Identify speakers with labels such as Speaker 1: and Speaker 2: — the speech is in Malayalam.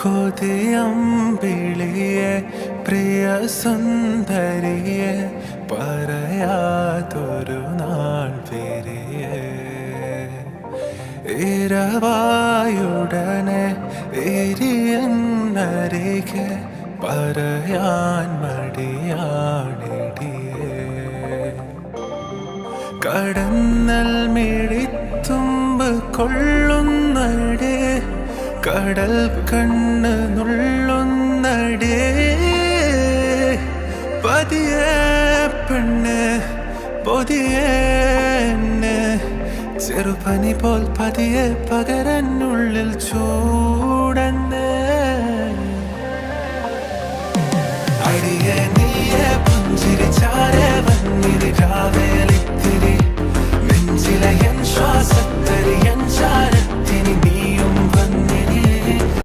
Speaker 1: കൊതിയമ്പിളിയെ പ്രിയ സുന്ദരിയെ പറയാതൊരു നാൾ വരിയേ ഇരവായുടനെ എരിയന്നരികെ പറയാൻ മടിയാണിടിയേ കടന്നൽ മിഴിത്തുമ്പ് കൊള്ളുന്നടേ കടൽ കണ്ണ് നുള്ളുന്നടേ പതിയെ പെണ്ണ് പൊതിയെ ചെറുപനി പോൽ പതിയെ പകരനുള്ളിൽ ചൂ